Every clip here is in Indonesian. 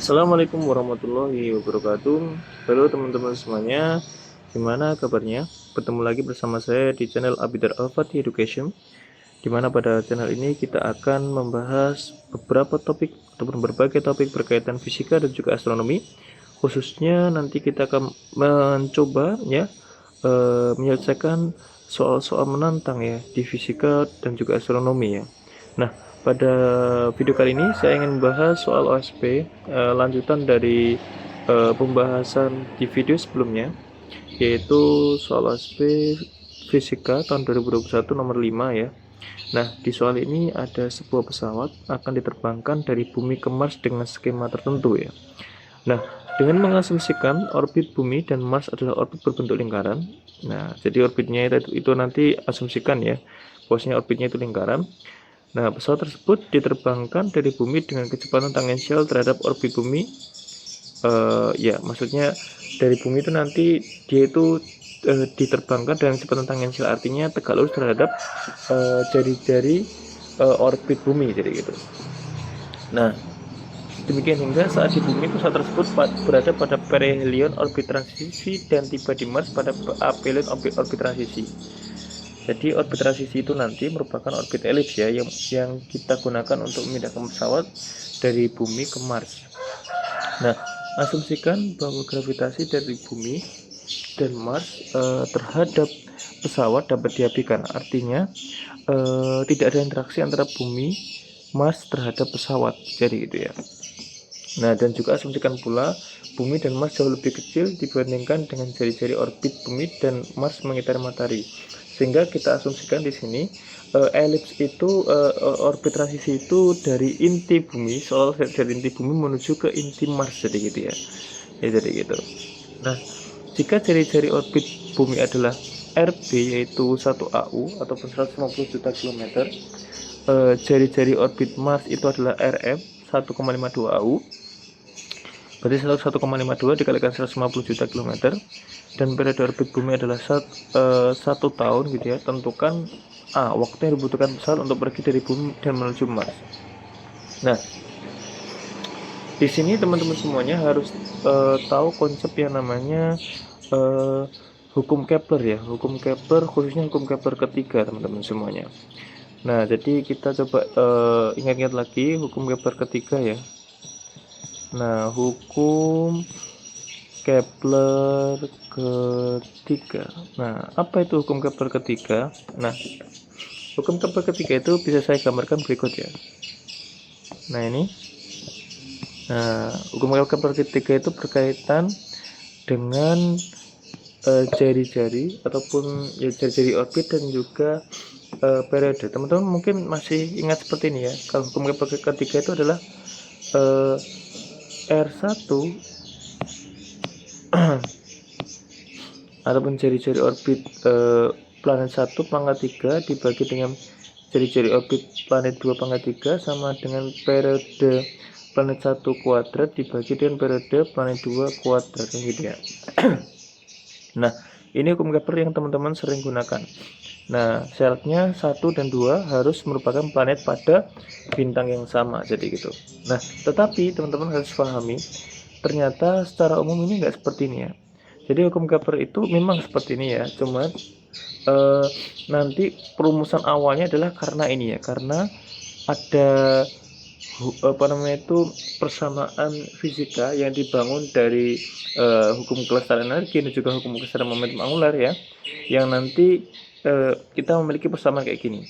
Assalamualaikum warahmatullahi wabarakatuh. Halo teman-teman semuanya, gimana kabarnya? Bertemu lagi bersama saya di channel Abidar Al-Fatih Education, di mana pada channel ini kita akan membahas beberapa topik ataupun berbagai topik berkaitan fisika dan juga astronomi. Khususnya nanti kita akan mencoba menyelesaikan soal-soal menantang ya di fisika dan juga astronomi ya. Nah, pada video kali ini saya ingin membahas soal OSP, lanjutan dari pembahasan di video sebelumnya, yaitu soal OSP Fisika tahun 2021 nomor 5 ya. Nah, di soal ini ada sebuah pesawat akan diterbangkan dari bumi ke Mars dengan skema tertentu ya. Nah, dengan mengasumsikan orbit bumi dan Mars adalah orbit berbentuk lingkaran. Nah, jadi orbitnya itu nanti asumsikan ya, bahwasanya orbitnya itu lingkaran. Nah, pesawat tersebut diterbangkan dari bumi dengan kecepatan tangensial terhadap orbit bumi. Ya, maksudnya dari bumi itu nanti dia itu diterbangkan dengan kecepatan tangensial, artinya tegak lurus terhadap jari-jari orbit bumi, jadi gitu. Nah, demikian hingga saat di bumi pesawat tersebut berada pada perihelion orbit transisi dan tiba di Mars pada aphelion orbit transisi. Jadi orbit transisi itu nanti merupakan orbit elips ya yang kita gunakan untuk memindahkan pesawat dari bumi ke Mars. Nah, asumsikan bahwa gravitasi dari bumi dan Mars terhadap pesawat dapat diabaikan. Artinya tidak ada interaksi antara bumi, Mars terhadap pesawat. Jadi gitu ya. Nah, dan juga asumsikan pula bumi dan Mars jauh lebih kecil dibandingkan dengan jari-jari orbit bumi dan Mars mengitari matahari. Sehingga kita asumsikan di sini elips itu orbit transisi itu dari inti bumi, soal dari inti bumi menuju ke inti Mars, jadi gitu ya. Ya jadi gitu. Nah, jika jari-jari orbit bumi adalah RB yaitu 1 AU ataupun 150 juta kilometer, jari-jari orbit Mars itu adalah RM 1,52 AU. Berarti 1,52 dikalikan 150 juta kilometer, dan periode orbit bumi adalah 1 tahun gitu ya. Tentukan waktu yang dibutuhkan pesawat untuk pergi dari bumi dan menuju Mars. Nah, di sini teman-teman semuanya harus tahu konsep yang namanya hukum Kepler ya. Hukum Kepler, khususnya hukum Kepler ketiga teman-teman semuanya. Nah, jadi kita coba ingat-ingat lagi hukum Kepler ketiga ya. Nah, hukum Kepler ketiga. Nah, apa itu hukum Kepler ketiga? Nah, hukum Kepler ketiga itu bisa saya gambarkan berikut ya. Nah, ini. Nah, hukum Kepler ketiga itu berkaitan dengan jari-jari ataupun ya jari-jari orbit dan juga periode. Teman-teman mungkin masih ingat seperti ini ya. Kalau hukum Kepler ketiga itu adalah R1 ataupun jari-jari orbit planet 1 pangkat 3 dibagi dengan jari-jari orbit planet 2 pangkat 3 sama dengan periode planet 1 kuadrat dibagi dengan periode planet 2 kuadrat, gitu ya. Nah, ini hukum Kepler yang teman-teman sering gunakan. Nah, syaratnya 1 dan 2 harus merupakan planet pada bintang yang sama, jadi gitu. Nah, tetapi teman-teman harus pahami, ternyata secara umum ini nggak seperti ini ya. Jadi hukum Kepler itu memang seperti ini ya, cuman nanti perumusan awalnya adalah karena ini ya, karena ada persamaan fisika yang dibangun dari hukum kelestarian energi dan juga hukum kelestarian momentum angular ya, yang nanti kita memiliki persamaan kayak gini,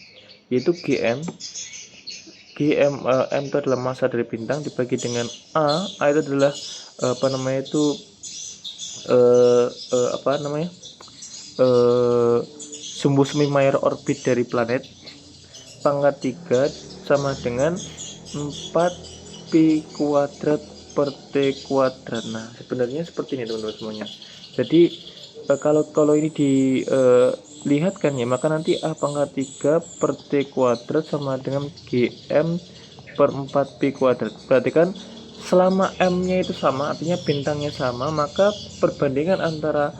yaitu M itu adalah massa dari bintang dibagi dengan A itu adalah sumbu semi mayor orbit dari planet pangkat 3 sama dengan 4 pi kuadrat per t kuadrat. Nah, sebenarnya seperti ini teman-teman semuanya. Jadi kalau ini dilihat kan ya, maka nanti A pangkat 3 per t kuadrat sama dengan GM per 4 pi kuadrat. Berarti kan selama M-nya itu sama, artinya bintangnya sama, maka perbandingan antara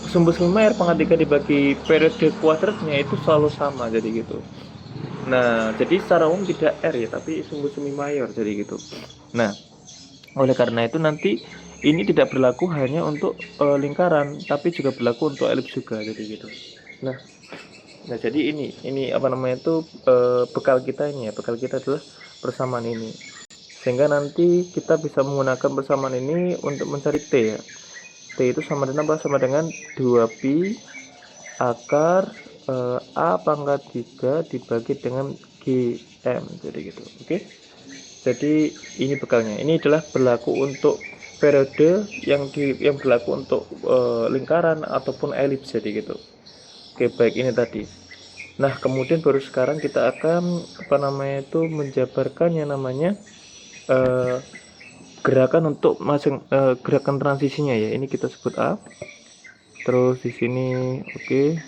sumbu semi mayor pangkat 3 dibagi periode kuadratnya itu selalu sama, jadi gitu. Nah, jadi secara umum tidak R ya, tapi sumbu semi mayor, jadi gitu. Nah, Oleh karena itu nanti ini tidak berlaku hanya untuk lingkaran, tapi juga berlaku untuk elips juga, jadi gitu. Nah, jadi ini apa namanya itu bekal kita ini ya, bekal kita adalah persamaan ini. Sehingga nanti kita bisa menggunakan persamaan ini untuk mencari T ya. T itu sama dengan apa? Sama dengan 2pi akar A pangkat 3 dibagi dengan GM, jadi gitu. Oke. Jadi ini bekalnya. Ini adalah berlaku untuk periode yang berlaku untuk lingkaran ataupun elips, jadi gitu. Oke, baik, ini tadi. Nah, kemudian baru sekarang kita akan apa namanya itu menjabarkan yang namanya gerakan untuk gerakan transisinya ya. Ini kita sebut A. Terus di sini oke.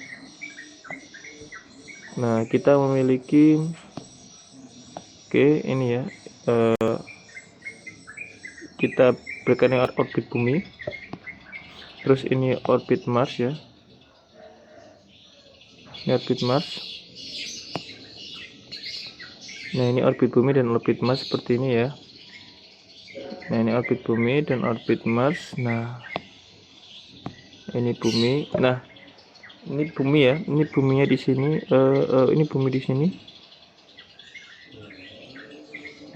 Nah, kita memiliki ini ya. Kita berikan yang orbit bumi. Terus ini orbit Mars ya. Ini orbit Mars. Nah, ini orbit bumi dan orbit Mars seperti ini ya. Nah, ini orbit bumi dan orbit Mars. Nah, ini bumi. Nah, ini bumi ya. Ini buminya di sini. Ini bumi di sini.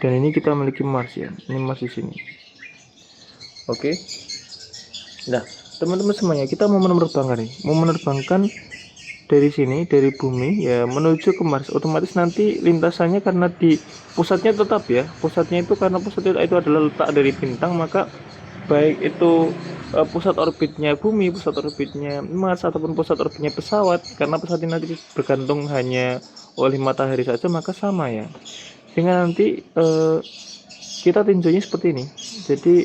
Dan ini kita memiliki Mars ya. Ini Mars di sini. Oke. Nah, teman-teman semuanya, kita mau menerbangkan nih. Mau menerbangkan dari sini, dari bumi ya menuju ke Mars. Otomatis nanti lintasannya karena di pusatnya tetap ya. Pusatnya itu karena pusatnya itu adalah letak dari bintang, maka baik itu pusat orbitnya bumi, pusat orbitnya Mars ataupun pusat orbitnya pesawat, karena pesawat ini nanti bergantung hanya oleh matahari saja, maka sama ya. Sehingga nanti kita tinjaunya seperti ini. Jadi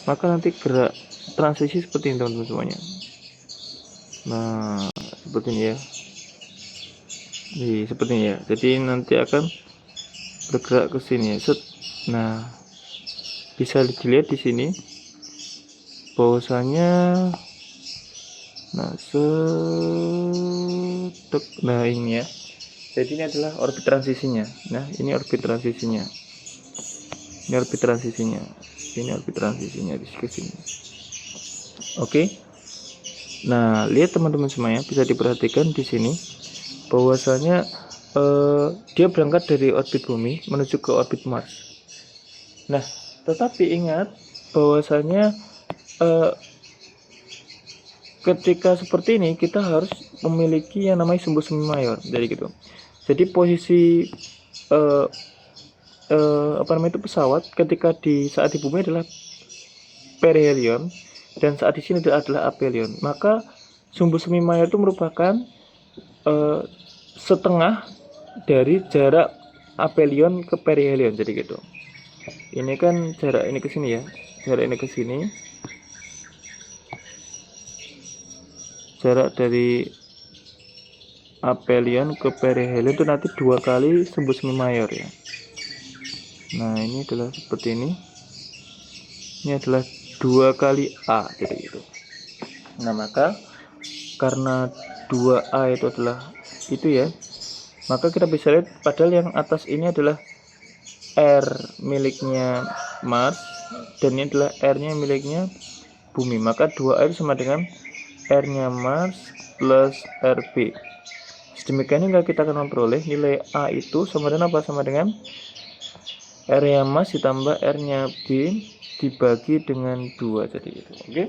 maka nanti gerak transisi seperti ini teman-teman semuanya. Nah, seperti ini ya. Seperti ini ya. Jadi nanti akan bergerak ke sini ya. Nah, bisa dilihat di sini bahwasanya nah ini ya. Jadi ini adalah orbit transisinya. Nah, ini orbit transisinya. Ini orbit transisinya. Ini orbit transisinya di sini. Oke. Nah, lihat teman-teman semuanya, bisa diperhatikan di sini bahwasanya dia berangkat dari orbit bumi menuju ke orbit Mars. Nah, tetapi ingat bahwasanya ketika seperti ini kita harus memiliki yang namanya sumbu semi mayor, jadi gitu. Jadi posisi apa namanya itu pesawat ketika saat di bumi adalah perihelion dan saat di sini adalah aphelion. Maka sumbu semi mayor itu merupakan setengah dari jarak aphelion ke perihelion, jadi gitu. Ini kan jarak ini ke sini ya, jarak ini ke sini, jarak dari aphelion ke perihelion itu nanti 2 kali sumbu semi mayor ya. Nah, ini adalah seperti ini. Ini adalah 2 kali A, jadi gitu. Nah, maka karena 2A itu adalah itu ya, maka kita bisa lihat padahal yang atas ini adalah R miliknya Mars dan ini adalah R-nya miliknya bumi. Maka 2A itu sama dengan R-nya Mars plus RB. Sedemikian hingga kita akan memperoleh nilai A itu sama dengan apa? Sama dengan R-nya Mars ditambah R-nya B dibagi dengan 2, jadi itu. Oke.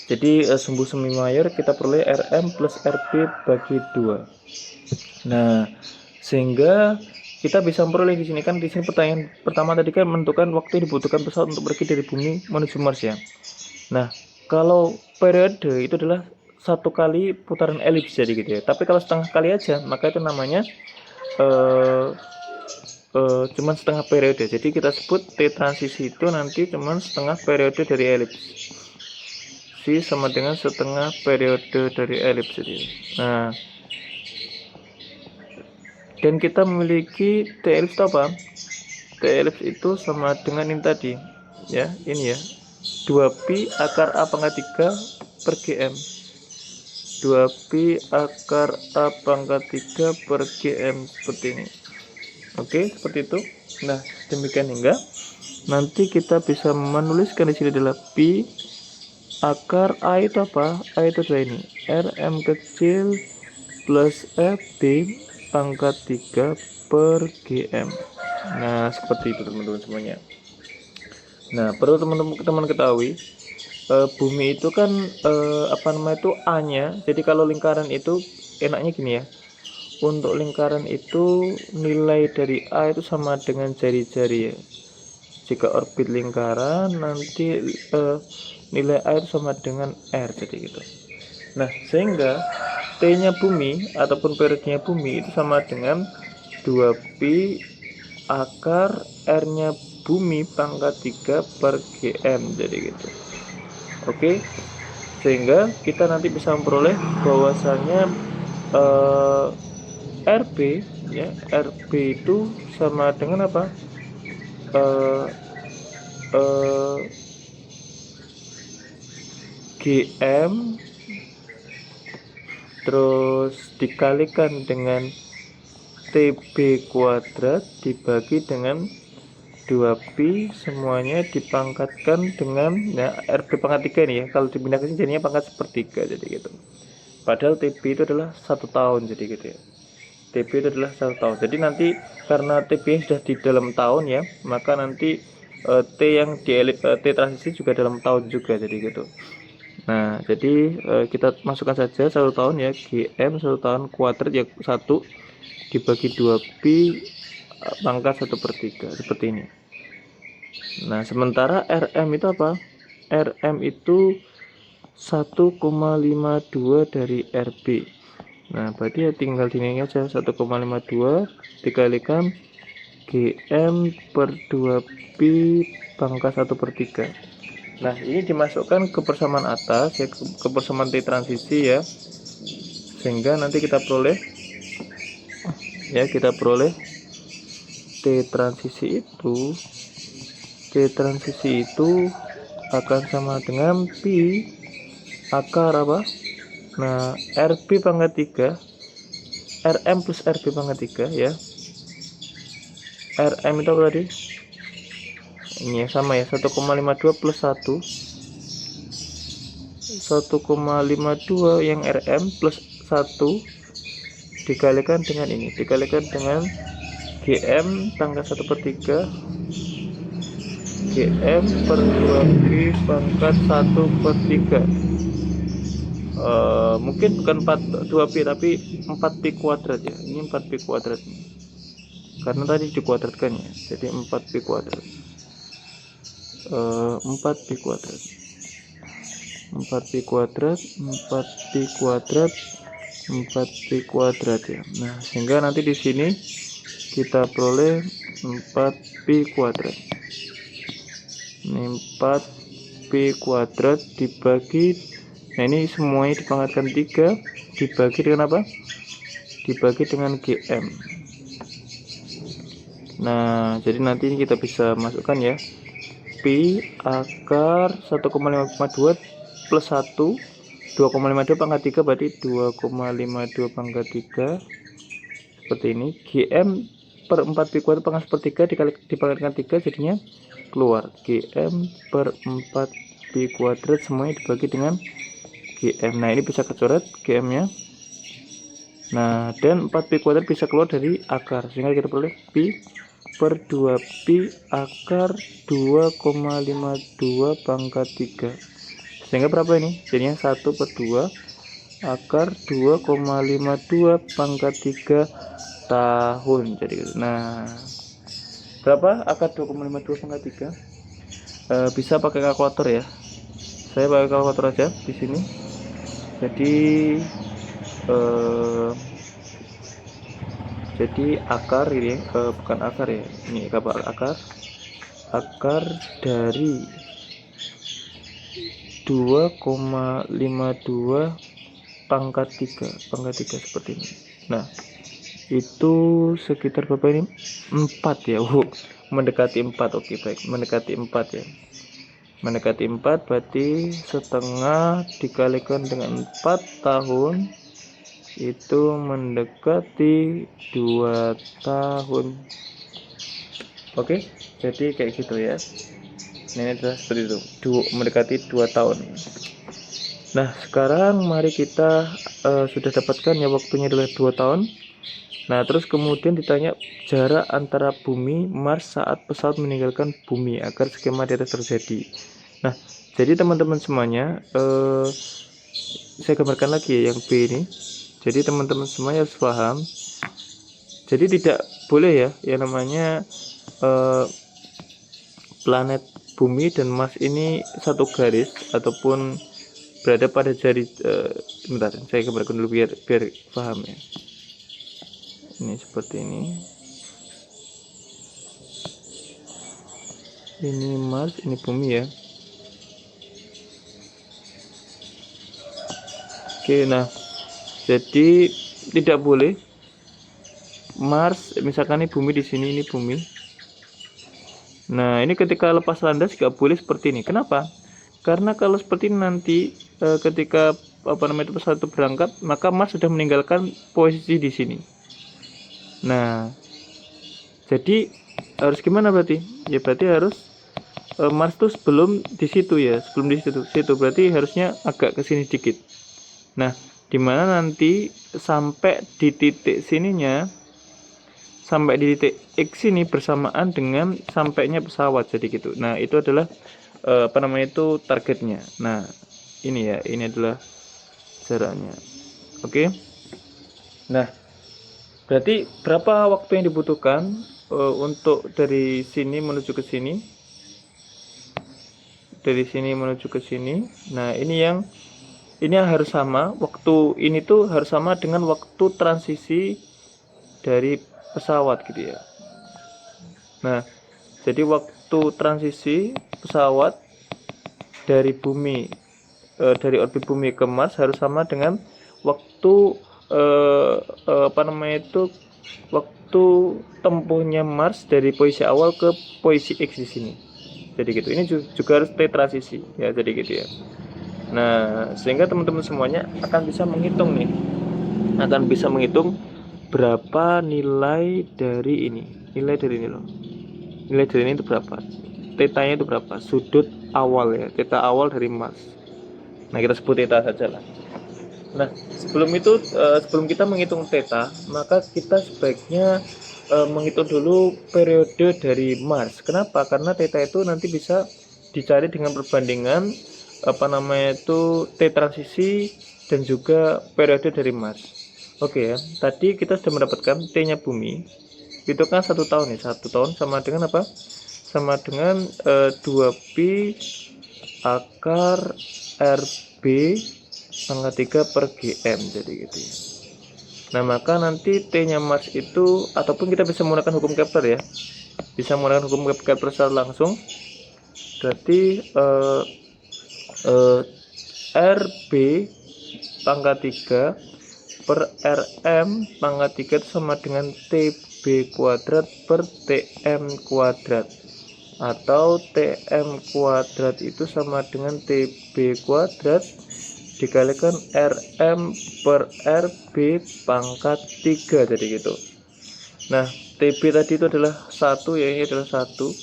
Jadi sumbu semi mayor kita peroleh Rm plus Rb bagi 2. Nah, sehingga kita bisa memperoleh di sini kan, di sini pertanyaan pertama tadi kan menentukan waktu yang dibutuhkan pesawat untuk pergi dari bumi menuju Mars ya. Nah, kalau periode itu adalah 1 kali putaran elips, jadi gitu ya. Tapi kalau setengah kali aja, maka itu namanya cuman setengah periode. Jadi kita sebut T transisi itu nanti cuman setengah periode dari elips. C sama dengan setengah periode dari elips. Nah, dan kita memiliki T elips apa? T elips itu sama dengan ini tadi ya, ini ya, 2pi akar A pangkat 3 per GM. 2pi akar A pangkat 3 per GM seperti ini. Oke, seperti itu. Nah, demikian hingga nanti kita bisa menuliskan di sini adalah pi akar A itu apa? A itu adalah ini, Rm kecil plus FB pangkat 3 per GM. Nah, seperti itu teman-teman semuanya. Nah, perlu teman-teman ketahui, bumi itu kan apa namanya itu A-nya. Jadi kalau lingkaran itu enaknya gini ya. Untuk lingkaran itu nilai dari A itu sama dengan jari-jari ya. Jika orbit lingkaran nanti nilai A itu sama dengan R, jadi gitu. Nah, sehingga T-nya bumi ataupun periodenya bumi itu sama dengan 2pi akar R-nya bumi pangkat 3 per GM, jadi gitu. Oke, sehingga kita nanti bisa memperoleh bahwasanya RB ya, RB itu sama dengan apa? Eh, eh, GM terus dikalikan dengan TB kuadrat dibagi dengan 2pi semuanya dipangkatkan dengan RB pangkat 3 ini ya. Kalau dipindahkan jadinya pangkat sepertiga, jadi gitu. Padahal TB itu adalah 1 tahun, jadi gitu ya. TB itu adalah 1 tahun. Jadi nanti karena TB sudah di dalam tahun ya, maka nanti T yang di T transisi juga dalam tahun juga, jadi gitu. Nah, jadi kita masukkan saja 1 tahun ya, GM 1 tahun kuadrat ya 1 dibagi 2pi pangkat 1/3 seperti ini. Nah, sementara RM itu apa? RM itu 1,52 dari RB. Nah, berarti ya tinggal ini aja 1,52 dikalikan GM per 2pi pangkat 1/3. Nah, ini dimasukkan ke persamaan atas ya, ke persamaan T transisi ya, sehingga nanti kita peroleh T transisi itu akan sama dengan pi akar apa? Nah, RB pangkat 3 RM plus RB pangkat 3 ya. RM itu apa tadi? Ini ya, sama ya, 1,52 plus 1 1,52 yang RM plus 1 dikalikan dengan ini, dikalikan dengan GM pangkat 1/3 GM per 2pi pangkat 1/3. Mungkin bukan 2pi tapi 4pi kuadrat ya. Ini 4pi kuadrat karena tadi dikuadratkan ya, jadi 4pi kuadrat. 4pi kuadrat 4pi kuadrat 4pi kuadrat 4pi kuadrat ya. Nah, sehingga nanti di sini kita peroleh 4pi kuadrat. Ini 4pi kuadrat dibagi, nah ini semuanya dipangkatkan 3 dibagi dengan apa? Dibagi dengan GM. Nah, jadi nanti ini kita bisa masukkan ya, pi akar 1,52 plus 1 2,52 pangkat 3 berarti 2,52 pangkat 3 seperti ini. GM per 4pi kuadrat pangkat 1/3 dipangkatkan 3 jadinya keluar GM per 4pi kuadrat semuanya dibagi dengan GM. Nah, ini bisa kecoret GM nya. Nah, dan 4pi kuadrat bisa keluar dari akar, sehingga kita peroleh pi per 2pi akar 2,52 pangkat 3, sehingga berapa ini? Jadinya 1/2 akar 2,52 pangkat 3 tahun, jadi gitu. Nah, berapa akar 2,52 pangkat 3? Bisa pakai kalkulator ya, saya pakai kalkulator aja di sini. Jadi akar ini bukan akar ya, ini akar dari 2,52 pangkat 3 seperti ini. Nah, itu sekitar berapa ini? 4 ya. Mendekati 4. Oke, baik, mendekati 4 ya. Mendekati 4 berarti setengah dikalikan dengan 4 tahun itu mendekati 2 tahun. Oke, jadi kayak gitu ya. Nah, ini adalah seperti itu, mendekati 2 tahun. Nah, sekarang mari kita sudah dapatkan ya, waktunya adalah 2 tahun. Nah, terus kemudian ditanya jarak antara bumi Mars saat pesawat meninggalkan bumi agar skema di atas terjadi. Nah, jadi teman-teman semuanya, saya gambarkan lagi ya yang B ini. Jadi teman-teman semuanya harus paham. Jadi tidak boleh ya yang namanya planet bumi dan Mars ini satu garis ataupun berada pada jari. Bentar, saya gambarkan dulu biar paham ya. Ini seperti ini. Ini Mars, ini bumi ya. Oke, nah jadi tidak boleh Mars, misalkan ini bumi, di sini ini bumi. Nah, ini ketika lepas landas nggak boleh seperti ini. Kenapa? Karena kalau seperti ini nanti ketika pesawat itu berangkat, maka Mars sudah meninggalkan posisi di sini. Nah, jadi harus gimana berarti? Ya berarti harus Mars tuh sebelum di situ ya, sebelum di situ berarti harusnya agak ke sini dikit. Nah, dimana nanti sampai di titik sininya, sampai di titik X ini bersamaan dengan sampainya pesawat, jadi gitu. Nah, itu adalah itu targetnya. Nah, ini ya, ini adalah jaraknya. Oke. Nah, berarti berapa waktu yang dibutuhkan untuk dari sini menuju ke sini? Dari sini menuju ke sini. Nah, ini yang harus sama, waktu ini tuh harus sama dengan waktu transisi dari pesawat gitu ya. Nah, jadi waktu transisi pesawat dari bumi, dari orbit bumi ke Mars harus sama dengan waktu waktu tempuhnya Mars dari posisi awal ke posisi X di sini. Jadi gitu. Ini juga harus T transisi ya, jadi gitu ya. Nah, sehingga teman-teman semuanya akan bisa menghitung nih, akan bisa menghitung berapa nilai dari ini, nilai dari ini loh, nilai dari ini itu berapa, theta-nya itu berapa, sudut awal ya, theta awal dari Mars. Nah, kita sebut theta saja lah. Nah, sebelum itu, sebelum kita menghitung theta, maka kita sebaiknya menghitung dulu periode dari Mars. Kenapa? Karena theta itu nanti bisa dicari dengan perbandingan T transisi dan juga periode dari Mars. Oke ya, tadi kita sudah mendapatkan T-nya bumi. Itu kan 1 tahun ya, 1 tahun sama dengan apa? Sama dengan 2pi akar RB pangkat 3 per GM, jadi gitu ya. Nah, maka nanti T-nya Mars itu, ataupun kita bisa menggunakan hukum Kepler ya, bisa menggunakan hukum Kepler secara langsung. Berarti RB pangkat 3 per RM pangkat 3 itu sama dengan TB kuadrat per TM kuadrat, atau TM kuadrat itu sama dengan TB kuadrat dikalikan RM per RB pangkat 3, jadi gitu. Nah, TB tadi itu adalah 1 ya, ini adalah 1,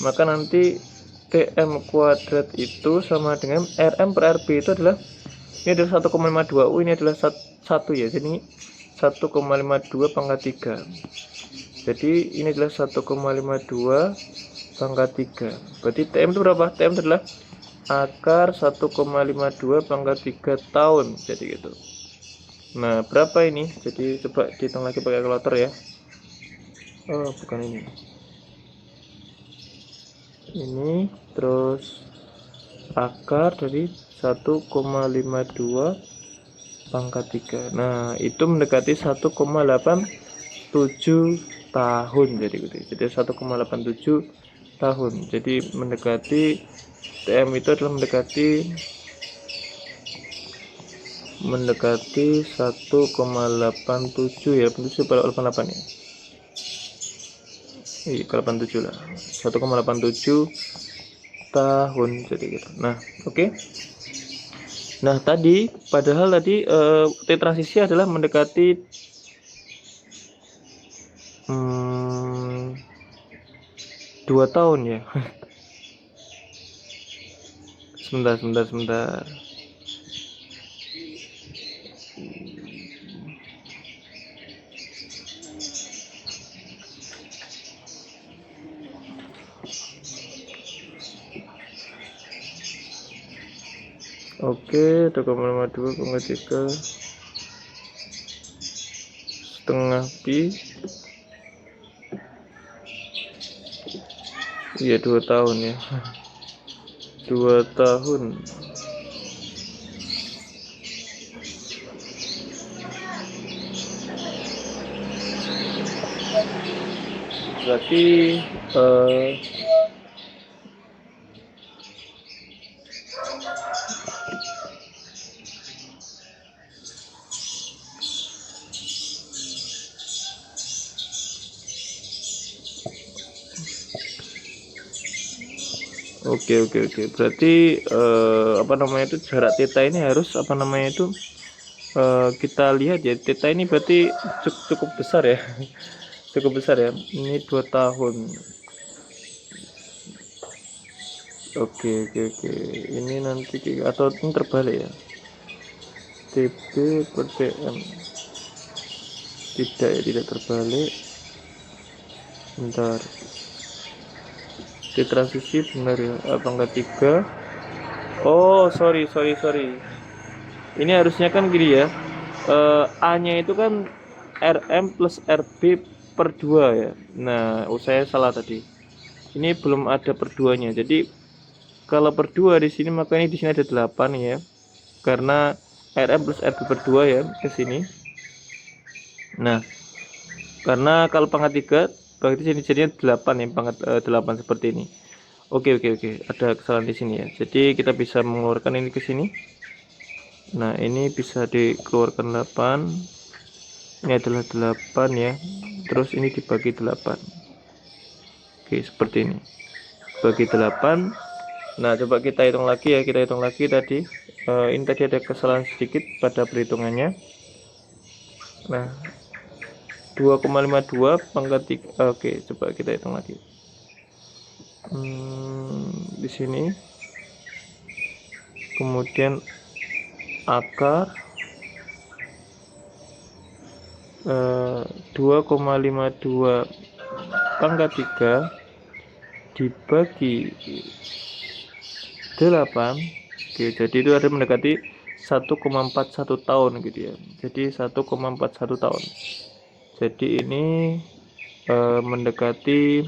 maka nanti TM kuadrat itu sama dengan RM per RB itu adalah, ini adalah 1,52, ini adalah 1 ya, jadi 1,52 pangkat 3. Jadi ini adalah 1,52 pangkat 3. Berarti TM itu berapa? TM adalah akar 1,52 pangkat 3 tahun, jadi gitu. Nah, berapa ini? Jadi coba dihitung lagi pakai kalkulator ya. Oh, bukan ini. Ini terus akar dari 1,52 pangkat 3. Nah, itu mendekati 1,87 tahun, jadi gitu. Jadi 1,87 tahun. Jadi mendekati TM itu adalah mendekati 1,87 ya, 87,88 ya. Iya, 87 lah. 1,87 tahun, jadi gitu. Nah, oke. Nah, tadi padahal tadi T transisi adalah mendekati 2 tahun ya. Sebentar. Oke, 2,52,3 setengah pi. Iya 2 tahun ya. 2 tahun. Berarti oke. Berarti apa namanya itu, jarak theta ini harus apa namanya itu, kita lihat ya, theta ini berarti cukup besar ya. Cukup besar ya. Ini 2 tahun. Oke. Ini nanti atau ini terbalik ya. TB per DM. Tidak terbalik. Bentar. Di transisi benar ya. Pangkat 3. Oh, sorry. Ini harusnya kan gini ya. A-nya itu kan RM plus RB per 2 ya. Nah, saya salah tadi. Ini belum ada per 2-nya. Jadi kalau per 2 di sini, makanya di sini ada 8 ya. Karena RM plus RB per 2 ya ke sini. Nah, karena kalau pangkat 3 berarti sini jadinya 8 ya, pangkat 8 seperti ini. Oke. Ada kesalahan di sini ya. Jadi kita bisa mengeluarkan ini ke sini. Nah, ini bisa dikeluarkan 8. Ini adalah 8 ya. Terus ini dibagi 8. Oke, seperti ini. Bagi 8. Nah, coba kita hitung lagi ya. Kita hitung lagi tadi. Ini tadi ada kesalahan sedikit pada perhitungannya. Nah, 2,52 pangkat 3. Oke, coba kita hitung lagi. Di sini. Kemudian akar 2,52 pangkat 3 dibagi 8. Oke, jadi itu ada mendekati 1,41 tahun gitu ya. Jadi 1,41 tahun. Jadi ini mendekati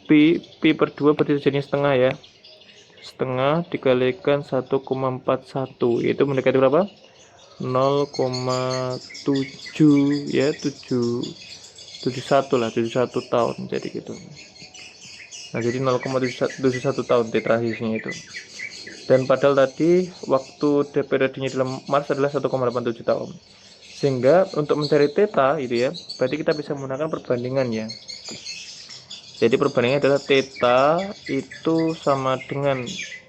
pi per 2 berarti jadinya setengah ya. Setengah dikalikan 1,41 itu mendekati berapa? 0,7 ya, 71 lah, 71 tahun jadi gitu. Nah, jadi 0,71 tahun transisinya itu. Dan padahal tadi waktu periodenya dalam Mars adalah 1,87 tahun. Sehingga untuk mencari theta itu ya, berarti kita bisa menggunakan perbandingan ya. Jadi perbandingannya adalah theta itu sama dengan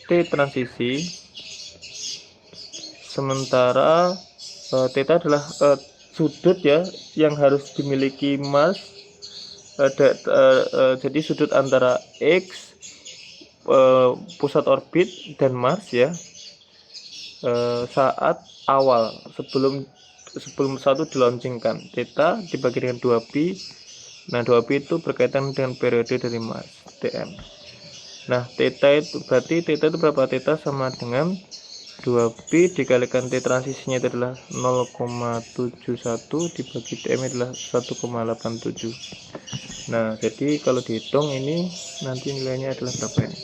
T transisi, sementara theta adalah sudut ya yang harus dimiliki Mars. Jadi sudut antara X pusat orbit dan Mars ya, saat awal sebelum satu dilaunchingkan, theta dibagi dengan 2pi. Nah, 2pi itu berkaitan dengan periode dari Mars, TM. Nah, theta itu berarti theta itu berapa? Theta sama dengan 2pi dikalikan T transisinya itu adalah 0,71 dibagi TM adalah 1,87. Nah, jadi kalau dihitung ini nanti nilainya adalah berapa ini?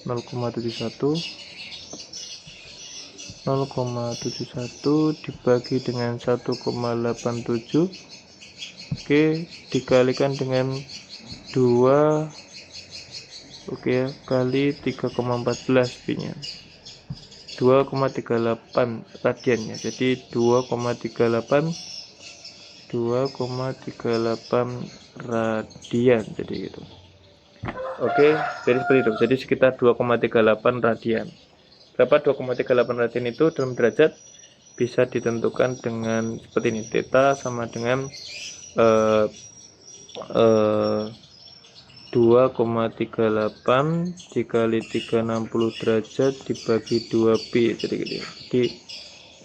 0,71 dibagi dengan 1,87. Oke, dikalikan dengan 2 ya, kali 3,14 pi-nya. 2,38 radian ya. Jadi 2,38 radian jadi gitu. Oke, jadi seperti itu. Jadi sekitar 2,38 radian. Berapa 2,38 radian itu dalam derajat bisa ditentukan dengan seperti ini. Theta sama dengan 2,38 dikali 360 derajat dibagi 2pi, jadi gitu. Jadi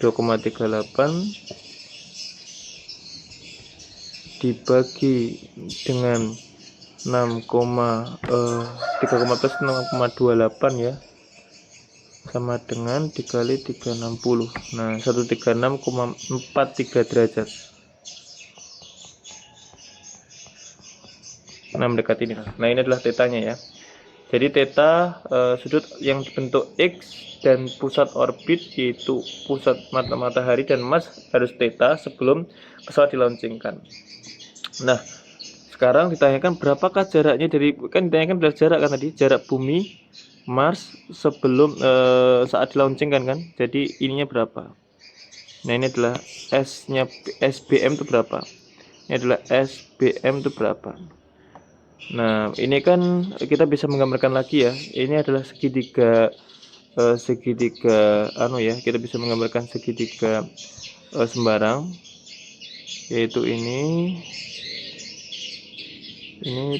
2,38 dibagi dengan 3,28 ya, sama dengan dikali 360. Nah, 136,43 derajat. Nah, mendekati ini. Nah, ini adalah tetanya ya. Jadi theta sudut yang dibentuk X dan pusat orbit, yaitu pusat matahari dan Mars, harus theta sebelum pesawat dilaunchingkan. Nah, sekarang ditanyakan berapakah jaraknya dari, kan ditanyakan berapa jarak kan tadi, jarak bumi Mars sebelum saat dilaunchingkan kan. Jadi ininya berapa? Nah, ini adalah S-nya, SBM itu berapa? Ini adalah SBM itu berapa? Nah, ini kan kita bisa menggambarkan lagi ya. Ini adalah segitiga kita bisa menggambarkan segitiga sembarang, yaitu ini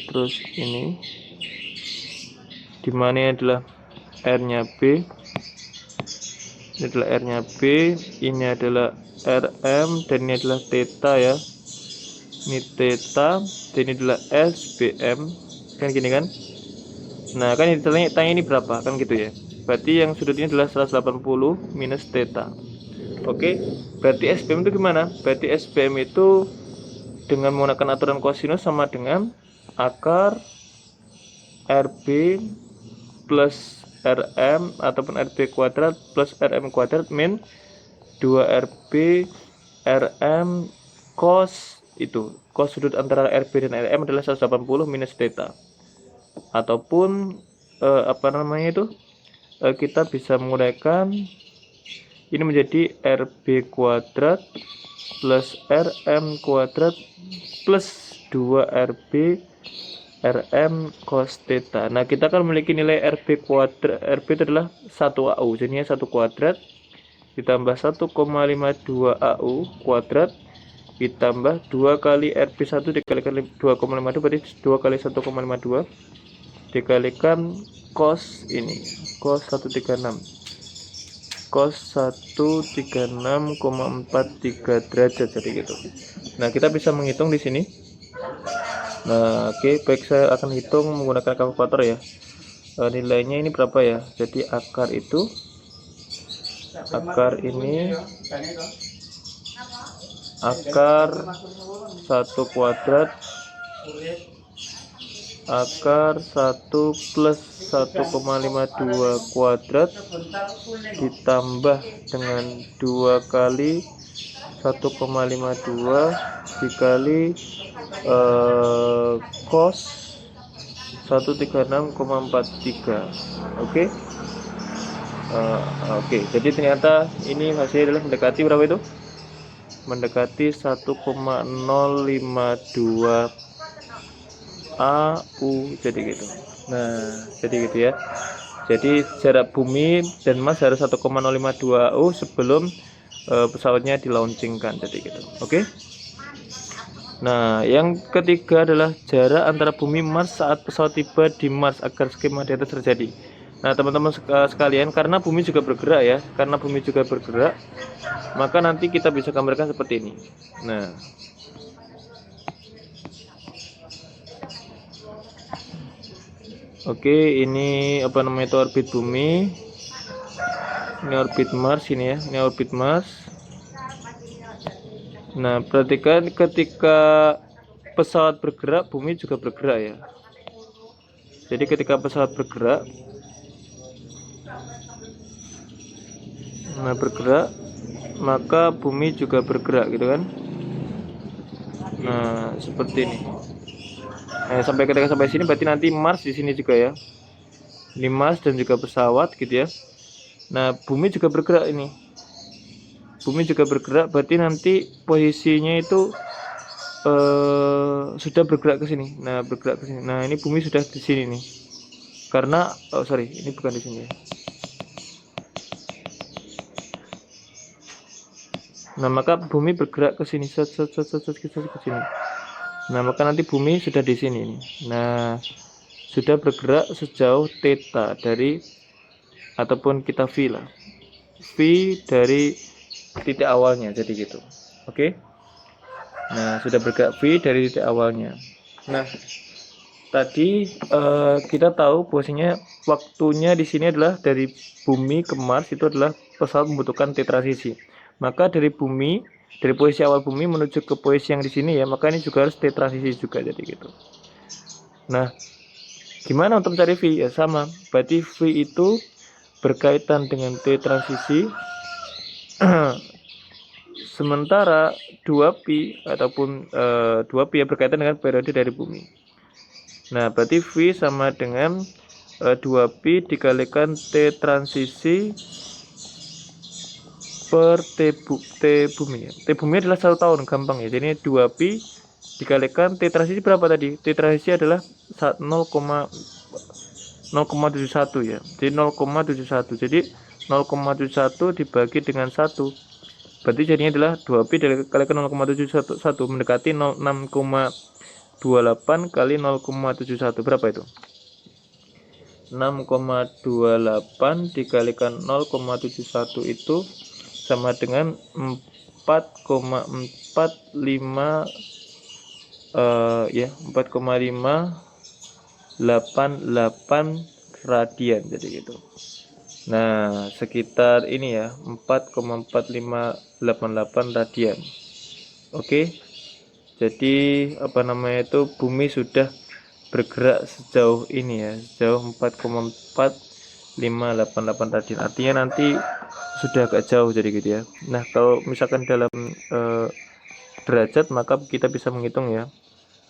terus ini, dimana ini adalah R-nya B, ini adalah R-nya B, ini adalah RM, dan ini adalah theta ya. Ini theta, dan ini adalah SBM, kan gini kan. Nah, kan tanya ini berapa, kan gitu ya. Berarti yang sudut ini adalah 180 minus theta. Oke, berarti SBM itu gimana? Berarti SBM itu dengan menggunakan aturan kosinus sama dengan akar RB plus RM ataupun RB kuadrat plus RM kuadrat min 2RB RM cos, itu cos sudut antara RB dan RM adalah 180 minus theta. Ataupun kita bisa menggunakan ini menjadi RB kuadrat plus RM kuadrat plus 2RB RM cos theta. Nah, kita akan memiliki nilai RB kuadrat. RB itu adalah 1 AU, jadinya 1 kuadrat ditambah 1,52 AU kuadrat ditambah 2 kali RB1 dikalikan 2,52, berarti 2 kali 1,52 dikalikan cos ini, cos 136, cos 136,43 derajat, jadi gitu. Nah, kita bisa menghitung di sini. Nah, oke, baik, saya akan hitung menggunakan kalkulator ya. Nilainya ini berapa ya? Jadi akar ini akar 1 kuadrat, akar 1 plus 1,52 kuadrat ditambah dengan 2 kali 1,52 dikali cos 136,43. Oke. Jadi ternyata ini hasilnya adalah mendekati berapa itu? Mendekati 1,052 AU, jadi gitu. Nah, jadi gitu ya. Jadi jarak bumi dan Mars harus 1,052 AU sebelum pesawatnya dilaunchingkan, jadi gitu. Oke. Nah, yang ketiga adalah jarak antara bumi Mars saat pesawat tiba di Mars agar skema di atas terjadi. Nah, teman-teman sekalian, karena bumi juga bergerak ya, maka nanti kita bisa gambarkan seperti ini. Nah, oke, ini itu orbit bumi, ini orbit Mars, ini ya, ini orbit Mars. Nah, perhatikan ketika pesawat bergerak, bumi juga bergerak ya. Jadi ketika pesawat bergerak, maka bumi juga bergerak gitu kan. Nah, seperti ini. Nah, ketika sampai sini berarti nanti Mars di sini juga ya. Ini Mars dan juga pesawat gitu ya. Nah, bumi juga bergerak ini. Berarti nanti posisinya itu sudah bergerak ke sini. Nah, ini bumi sudah di sini nih. Karena ini bukan di sini ya. Nah, maka bumi bergerak ke sini, ke sini. Nah, maka nanti bumi sudah di sini nih. Nah, sudah bergerak sejauh theta dari, ataupun kita V lah, V dari titik awalnya, jadi gitu. Oke. Nah, sudah bergerak V dari titik awalnya. Nah, tadi kita tahu bahwasanya waktunya di sini adalah dari bumi ke Mars itu adalah pesawat membutuhkan T transisi. Maka dari bumi, dari posisi awal bumi menuju ke posisi yang di sini ya, maka ini juga harus T transisi juga, jadi gitu. Nah, gimana untuk mencari V? Ya sama, berarti V itu berkaitan dengan T transisi. Sementara 2pi ataupun 2pi ya berkaitan dengan periode dari bumi. Nah, berarti V sama dengan 2pi dikalikan T transisi per T bumi ya. T bumi adalah 1 tahun, gampang ya. Jadi 2pi dikalikan T transisi berapa tadi? T transisi adalah 0,71 ya. Jadi 0,71. Jadi 0,71 dibagi dengan 1. Berarti jadinya adalah 2pi dikalikan 0,71 mendekati 6,28 kali 0,71. Berapa itu? 6,28 dikalikan 0,71 itu sama dengan 4,45 ya 4,588 radian, jadi gitu. Nah, sekitar ini ya 4,4588 radian. Oke. Jadi apa namanya itu, bumi sudah bergerak sejauh ini ya, sejauh 4,4588 radian. Artinya nanti sudah agak jauh, jadi gitu ya. Nah, kalau misalkan dalam derajat, maka kita bisa menghitung ya,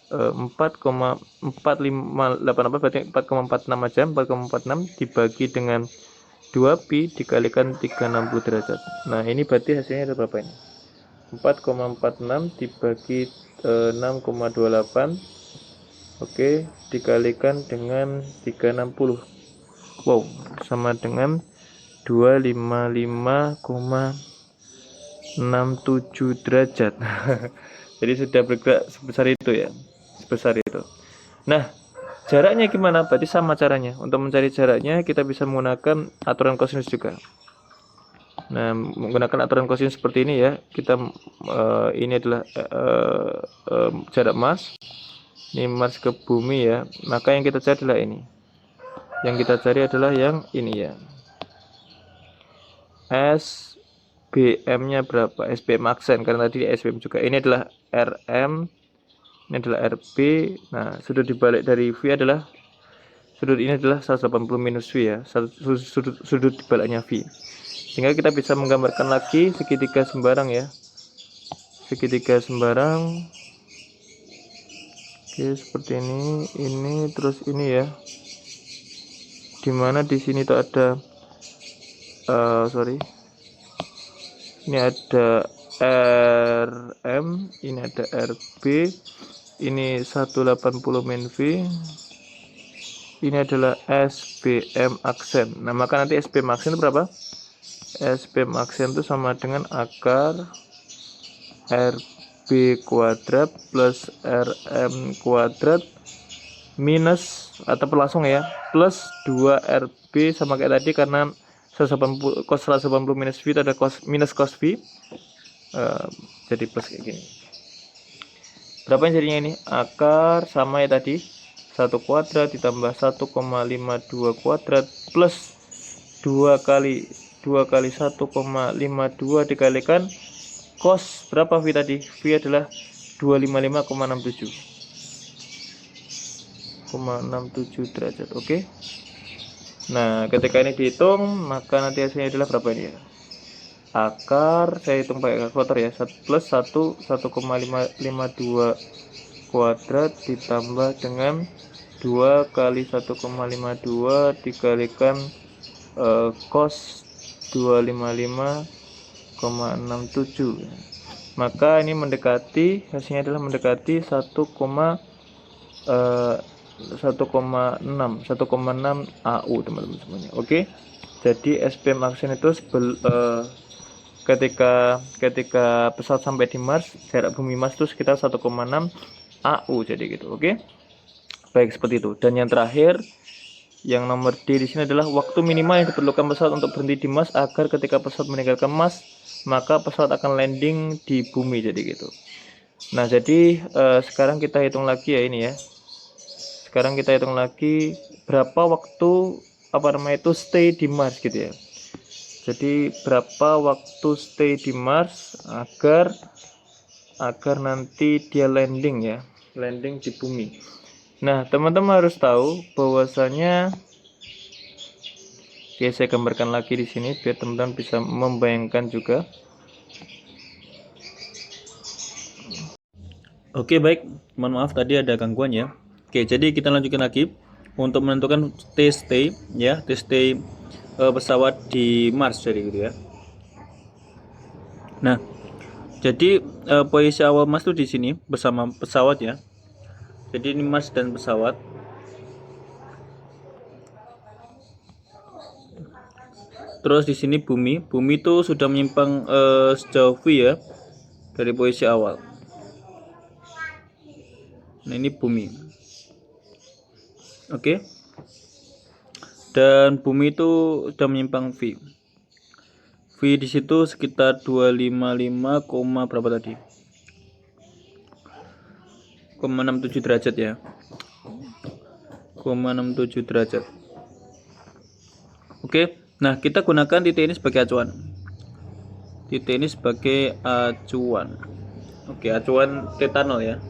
4,4588 berarti 4,46 aja. 4,46 dibagi dengan 2pi dikalikan 360 derajat. Nah, ini berarti hasilnya ada berapa ini? 4,46 dibagi 6,28, oke, dikalikan dengan 360. Wow, sama dengan 255,67 derajat. Jadi sudah bergerak sebesar itu ya, sebesar itu. Nah, jaraknya gimana? Berarti sama caranya. Untuk mencari jaraknya kita bisa menggunakan aturan kosinus juga. Nah, menggunakan aturan kosinus seperti ini ya, kita ini adalah jarak Mars. Ini Mars ke bumi ya. Maka yang kita cari adalah ini. Yang kita cari adalah yang ini ya. SBM-nya berapa? SBM aksen, karena tadi SBM juga. Ini adalah RM, ini adalah RB. Nah, sudut dibalik dari V adalah, sudut ini adalah 180 minus V ya, sudut dibaliknya V. Sehingga kita bisa menggambarkan lagi segitiga sembarang ya, segitiga sembarang. Oke, seperti ini terus ini ya, dimana di sini tuh ada ini ada RM, ini ada RB, ini 180 min V, ini adalah SBM aksen. Nah, maka nanti SBM aksen itu berapa? SBM aksen itu sama dengan akar RB kuadrat plus RM kuadrat minus, atau langsung ya, plus 2RB sama kayak tadi, karena 180 cos 180 minus V itu ada cos minus cos V, jadi plus kayak gini. Berapa yang jadinya ini? Akar sama ya tadi, 1 kuadrat ditambah 1,52 kuadrat plus 2 kali 1,52 dikalikan cos berapa V tadi? V adalah 255,67 derajat. Oke. Nah, ketika ini dihitung, maka nanti hasilnya adalah berapa ini ya? Akar, saya hitung pakai kalkulator ya, plus 1,52 kuadrat ditambah dengan 2 kali 1,52 dikalikan cos 255,67. Maka ini mendekati, hasilnya adalah mendekati 1,6 AU teman-teman semuanya. Oke. Jadi SBM aksen itu ketika pesawat sampai di Mars, jarak bumi Mars itu sekitar 1,6, AU jadi gitu. Oke. Baik, seperti itu. Dan yang terakhir, yang nomor D di sini adalah waktu minimal yang diperlukan pesawat untuk berhenti di Mars agar ketika pesawat meninggalkan Mars, maka pesawat akan landing di bumi jadi gitu. Nah, jadi sekarang kita hitung lagi ya ini ya. Sekarang kita hitung lagi berapa waktu stay di Mars gitu ya. Jadi berapa waktu stay di Mars agar nanti dia landing ya, landing di bumi. Nah, teman-teman harus tahu bahwasanya, oke, saya gambarkan lagi di sini biar teman-teman bisa membayangkan juga. Oke, baik. Mohon maaf tadi ada gangguan ya. Oke, jadi kita lanjutkan lagi untuk menentukan stay ya, stay pesawat di Mars jadi gitu ya. Nah, jadi posisi awal Mars itu di sini bersama pesawat ya. Jadi ini Mars dan pesawat. Terus di sini bumi. Bumi itu sudah menyimpang sejauh V ya dari posisi awal. Nah, ini bumi. Oke. Dan bumi itu sudah menyimpang V. V di situ sekitar 255, berapa tadi? 0,67 derajat ya. 0,67 derajat. Oke. Nah, kita gunakan titik ini sebagai acuan. Titik ini sebagai acuan. Oke, acuan theta 0 ya.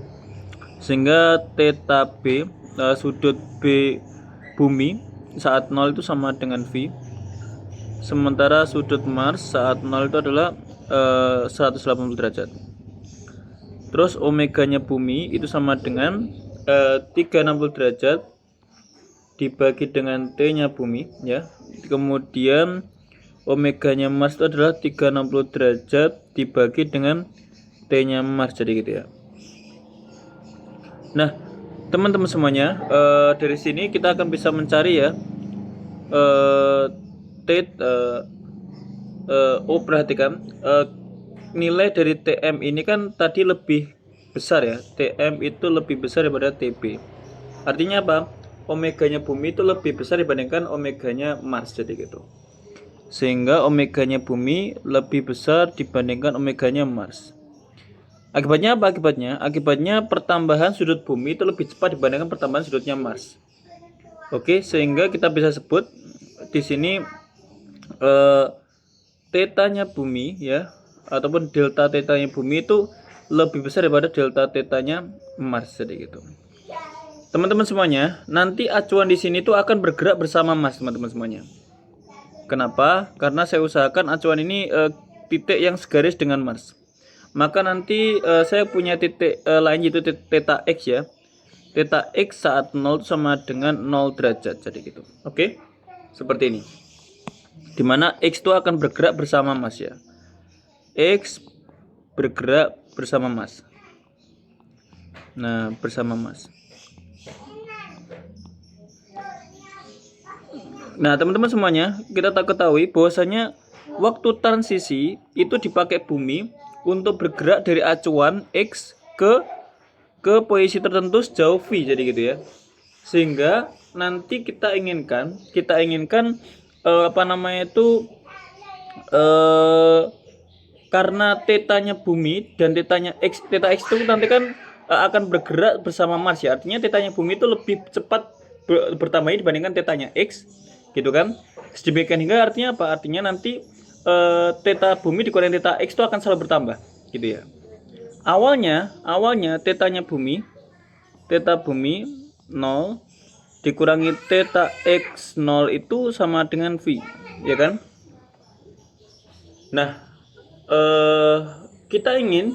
Sehingga theta B, sudut B bumi saat 0 itu sama dengan V. Sementara sudut Mars saat 0 itu adalah 180 derajat. Terus omeganya bumi itu sama dengan 360 derajat dibagi dengan T-nya bumi ya. Kemudian omeganya Mars itu adalah 360 derajat dibagi dengan T-nya Mars jadi gitu ya. Nah, teman-teman semuanya, dari sini kita akan bisa mencari ya perhatikan nilai dari TM ini kan tadi lebih besar ya. TM itu lebih besar daripada TB. Artinya apa? Omeganya bumi itu lebih besar dibandingkan omeganya Mars jadi gitu. Sehingga omeganya bumi lebih besar dibandingkan omeganya Mars. Akibatnya apa? Akibatnya pertambahan sudut bumi itu lebih cepat dibandingkan pertambahan sudutnya Mars. Oke, sehingga kita bisa sebut di sini tetanya bumi ya, ataupun delta tetanya bumi itu lebih besar daripada delta tetanya Mars jadi gitu. Teman-teman semuanya, nanti acuan di sini tuh akan bergerak bersama Mars, teman-teman semuanya. Kenapa? Karena saya usahakan acuan ini titik yang segaris dengan Mars. Maka nanti saya punya titik lain yaitu theta X ya. Theta X saat 0 sama dengan 0 derajat jadi gitu. Oke? Seperti ini. Dimana X itu akan bergerak bersama Mars ya. X bergerak bersama Mars. Nah, bersama Mars. Nah, teman-teman semuanya, kita tak ketahui bahwasanya waktu transisi itu dipakai bumi untuk bergerak dari acuan X ke posisi tertentu sejauh V jadi gitu ya. Sehingga nanti kita inginkan karena tetanya bumi dan tetanya X, theta X itu nanti kan akan bergerak bersama Mars ya. Artinya tetanya bumi itu lebih cepat bertambahnya dibandingkan tetanya X gitu kan. Sedemikian hingga artinya apa? Artinya nanti theta bumi dikurangi theta X itu akan selalu bertambah gitu ya. Awalnya theta bumi 0 dikurangi theta X 0 itu sama dengan V ya kan. Nah, kita ingin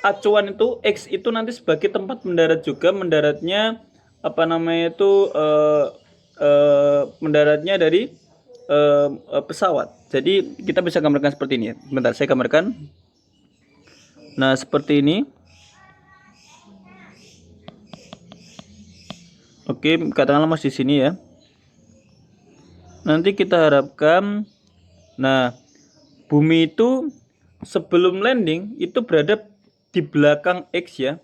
acuan itu X itu nanti sebagai tempat mendarat juga, mendaratnya mendaratnya dari pesawat. Jadi kita bisa gambarkan seperti ini ya. Bentar, saya gambarkan. Nah, seperti ini. Oke, katakanlah Mas di sini ya. Nanti kita harapkan, nah, bumi itu sebelum landing itu berada di belakang X ya.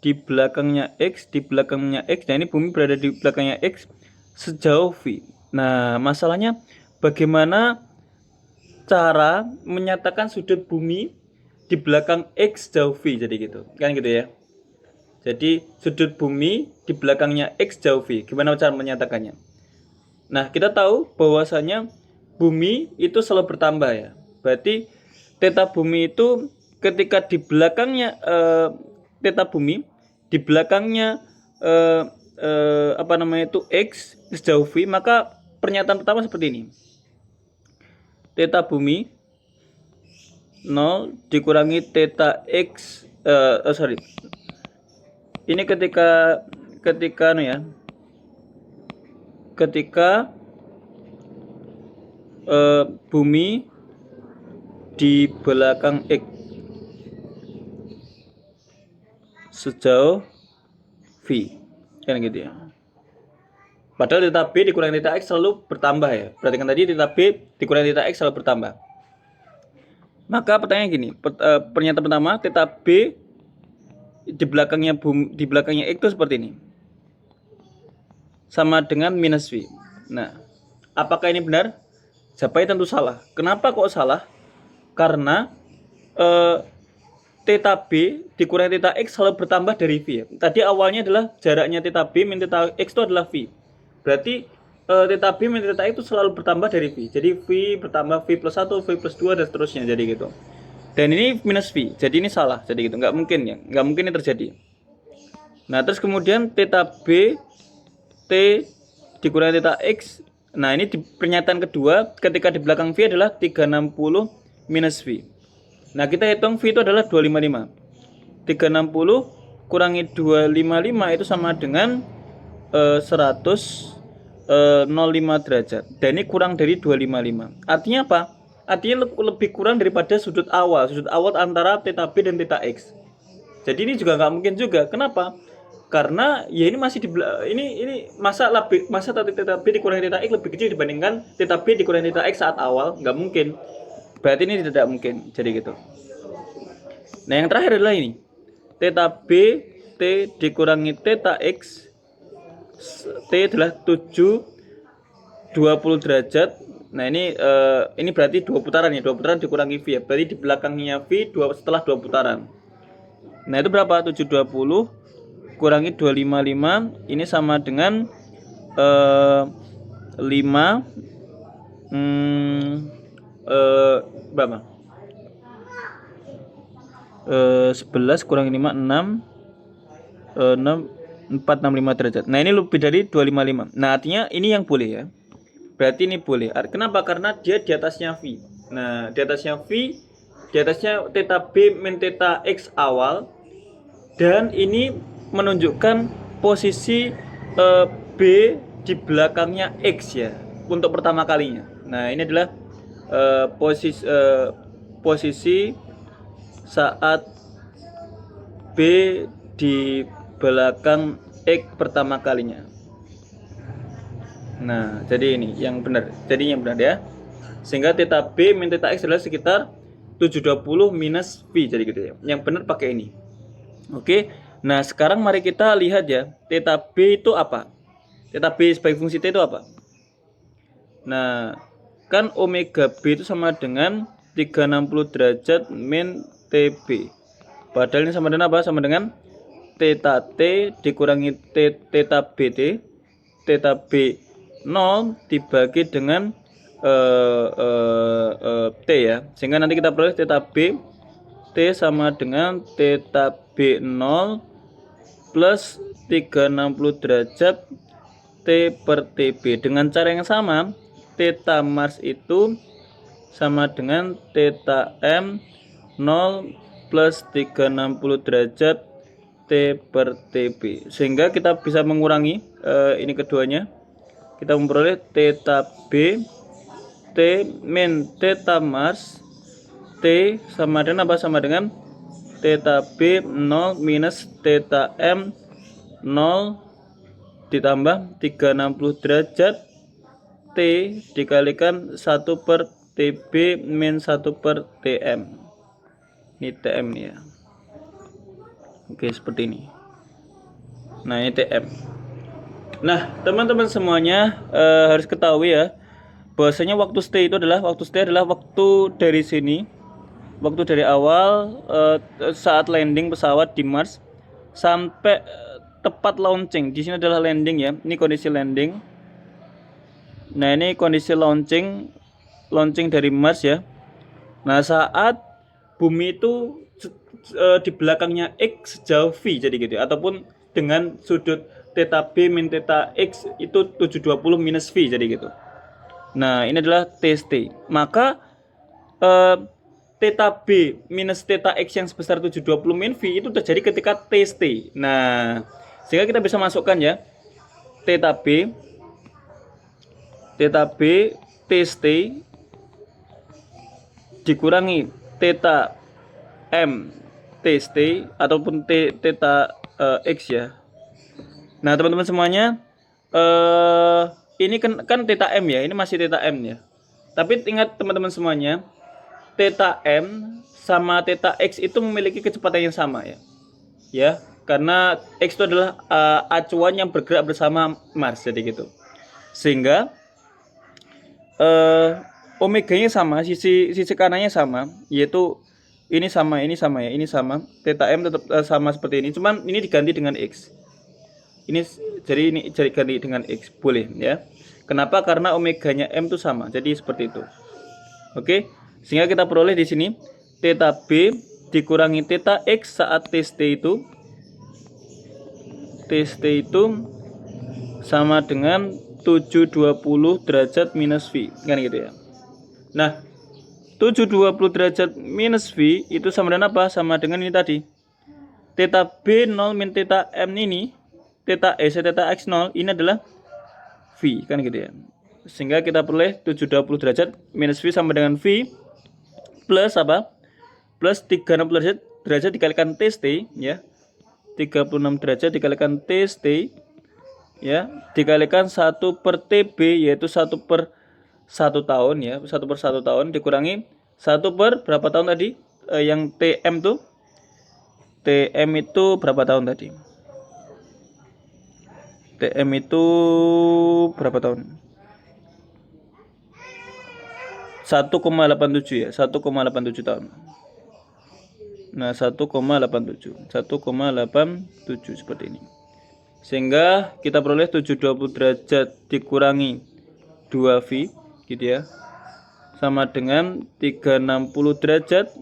Di belakangnya X. Nah ini bumi berada di belakangnya X sejauh V. Nah masalahnya bagaimana cara menyatakan sudut bumi di belakang X jauh V, jadi gitu. Kan gitu ya. Jadi sudut bumi di belakangnya X jauh V. Gimana cara menyatakannya? Nah, kita tahu bahwasanya bumi itu selalu bertambah ya. Berarti theta bumi itu ketika di belakangnya theta bumi di belakangnya itu X sejauh V, maka pernyataan pertama seperti ini. Theta bumi 0 dikurangi theta X ini ketika bumi di belakang X sejauh V, kan gitu ya. Padahal theta B dikurangi theta X selalu bertambah ya. Perhatikan tadi theta B dikurangi theta X selalu bertambah. Maka pertanyaan gini, pernyataan pertama theta B di belakangnya X itu seperti ini. Sama dengan minus V. Nah, apakah ini benar? Jawabannya tentu salah. Kenapa kok salah? Karena theta B dikurangi theta X selalu bertambah dari V ya. Tadi awalnya adalah jaraknya theta B min theta X itu adalah V. Berarti theta B min theta X itu selalu bertambah dari V. Jadi V bertambah V plus 1, V plus 2 dan seterusnya, jadi gitu. Dan ini minus V, jadi ini salah, jadi gitu, nggak mungkin ya, nggak mungkin ini terjadi. Nah terus kemudian theta B T dikurangi theta X. Nah ini di pernyataan kedua ketika di belakang V adalah 360 minus V. Nah kita hitung V itu adalah 255. 360 kurangi 255 itu sama dengan 100,05 derajat. Dan ini kurang dari 255. Artinya apa? Artinya lebih kurang daripada sudut awal antara theta B dan theta X. Jadi ini juga nggak mungkin juga. Kenapa? Karena ya ini masih di ini masa theta B dikurangi theta X lebih kecil dibandingkan theta B dikurangi theta X saat awal, nggak mungkin. Berarti ini tidak mungkin. Jadi gitu. Nah yang terakhir adalah ini, theta B T dikurangi theta X. T adalah 20 derajat. Nah ini berarti 2 putaran ya, 2 putaran dikurangi V ya. Berarti di belakangnya V setelah 2 putaran. Nah itu berapa? 720 kurangi 255 ini sama dengan 5 berapa? 11 kurangi 5 6 465 derajat. Nah ini lebih dari 255. Nah artinya ini yang boleh ya. Berarti ini boleh. Kenapa? Karena dia di atasnya V. Nah, di atasnya V, di atasnya theta B min theta X awal, dan ini menunjukkan posisi B di belakangnya X ya, untuk pertama kalinya. Nah, ini adalah posisi saat B di belakang X pertama kalinya. Nah, jadi ini yang benar. Jadi yang benar ya. Sehingga theta B min theta X adalah sekitar 720 minus V, jadi gitu ya. Yang benar pakai ini. Oke. Nah, sekarang mari kita lihat ya, theta B itu apa? Theta B sebagai fungsi T itu apa? Nah, kan omega B itu sama dengan 360 derajat min TB. Padahal ini sama dengan apa? Sama dengan theta T dikurangi theta BT. Theta B 0 dibagi dengan T ya, sehingga nanti kita peroleh theta B T sama dengan theta B 0 plus 360 derajat T per TB. Dengan cara yang sama, theta Mars itu sama dengan theta M 0 plus 360 derajat T per TB, sehingga kita bisa mengurangi ini keduanya. Kita memperoleh theta B T min theta Mars T sama dengan apa? Sama dengan theta B 0 minus theta M 0 ditambah 360 derajat T dikalikan 1 per TB min 1 per TM. Ini TM nih ya. Oke, seperti ini. Nah, ini TM. Nah, teman-teman semuanya harus ketahui ya, bahwasanya waktu stay adalah waktu dari sini, waktu dari awal saat landing pesawat di Mars sampai tepat launching. Di sini adalah landing ya. Ini kondisi landing. Nah, ini kondisi launching dari Mars ya. Nah, saat bumi itu di belakangnya X sejauh V jadi gitu ya, ataupun dengan sudut theta B min theta X itu 720 minus V jadi gitu. Nah, ini adalah TST. Maka theta B minus theta X yang sebesar 720 min V itu terjadi ketika TST. Nah, sehingga kita bisa masukkan ya, theta B TST dikurangi theta M TST ataupun theta X ya. Nah, teman-teman semuanya, ini kan theta M ya, ini masih theta M ya. Tapi ingat teman-teman semuanya, theta M sama theta X itu memiliki kecepatan yang sama ya. Ya, karena X itu adalah acuan yang bergerak bersama Mars jadi gitu. Sehingga omeganya sama, sisi kanannya sama, yaitu ini sama ya, ini sama. Theta M tetap sama seperti ini, cuman ini diganti dengan X. Ini ganti dengan X, boleh ya. Kenapa? Karena omeganya M itu sama. Jadi seperti itu. Oke. Sehingga kita peroleh di sini theta B dikurangi theta X saat TST itu sama dengan 720 derajat minus V, kan gitu ya. Nah, 720 derajat minus V itu sama dengan apa? Sama dengan ini tadi. Theta B 0 min theta M ini, theta X 0 ini adalah V, kan gitu ya. Sehingga kita peroleh 720 derajat minus V sama dengan V plus apa? Plus 36 derajat dikalikan TST ya. 36 derajat dikalikan TST ya, dikalikan 1 per TB yaitu 1 per 1 tahun ya, 1 per 1 tahun dikurangi 1 per berapa tahun tadi? Yang TM itu berapa tahun tadi? TM itu berapa tahun? 1,87 ya, 1,87 tahun. Nah, 1,87 seperti ini. Sehingga kita peroleh 720 derajat dikurangi 2V gitu ya, sama dengan 360 derajat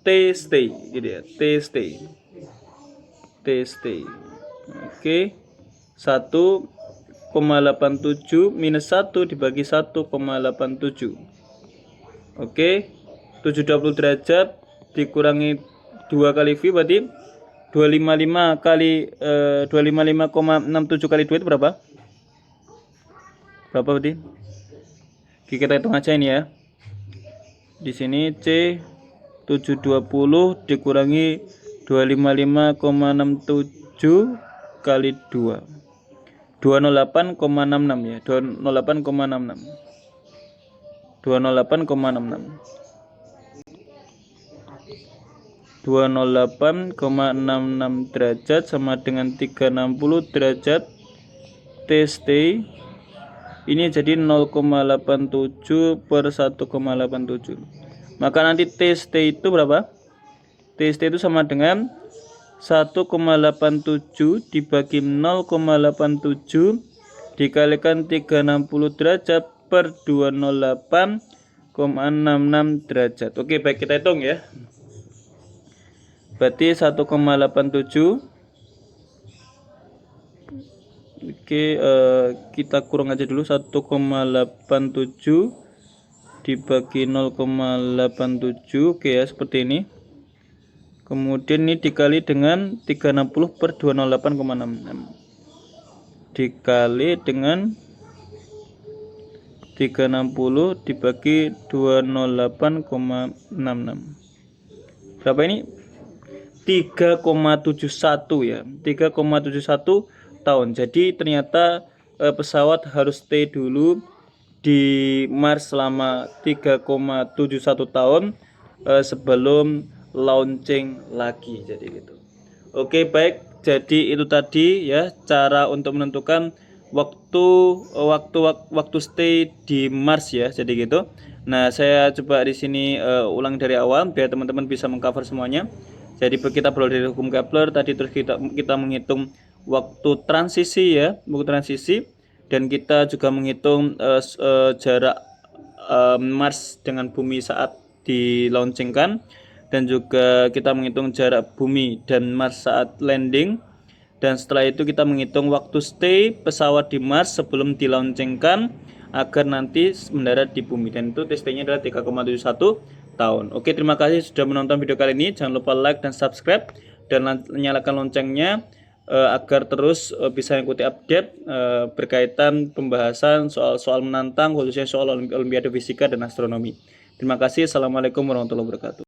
TST gitu ya, TST. Oke. 1,87 minus 1 dibagi 1,87. Oke. 720 derajat dikurangi 2 kali V berarti 255 kali 255,67 kali 2 itu berapa? Berapa berarti? Oke, kita hitung aja ini ya. Di sini C 720 dikurangi 255,67 kali 2. 208,66 ya. 208,66. 208,66 derajat sama dengan 360 derajat TST. Ini jadi 0,87 per 1,87. Maka nanti TST itu berapa? TST itu sama dengan 1,87 dibagi 0,87 dikalikan 360 derajat per 208,66 derajat. Oke, baik, kita hitung ya. Berarti 1,87. Oke, kita kurang aja dulu. 1,87 dibagi 0,87. Oke ya, seperti ini. Kemudian ini dikali dengan 360 per 208,66 dikali dengan 360 dibagi 208,66. Berapa ini? 3,71 ya. 3,71 tahun. Jadi ternyata pesawat harus stay dulu di Mars selama 3,71 tahun sebelum launching lagi, jadi gitu. Oke, baik. Jadi itu tadi ya cara untuk menentukan waktu stay di Mars ya. Jadi gitu. Nah, saya coba di sini ulang dari awal biar teman-teman bisa mengcover semuanya. Jadi kita berawal dari hukum Kepler tadi, terus kita menghitung waktu transisi ya, waktu transisi, dan kita juga menghitung jarak Mars dengan bumi saat dilaunchingkan, dan juga kita menghitung jarak bumi dan Mars saat landing, dan setelah itu kita menghitung waktu stay pesawat di Mars sebelum dilaunchingkan agar nanti mendarat di bumi, dan itu stay-nya adalah 3,71 tahun. Oke, terima kasih sudah menonton video kali ini. Jangan lupa like dan subscribe dan nyalakan loncengnya agar terus bisa mengikuti update berkaitan pembahasan soal-soal menantang, khususnya soal Olimpiade Fisika dan Astronomi. Terima kasih. Assalamualaikum warahmatullahi wabarakatuh.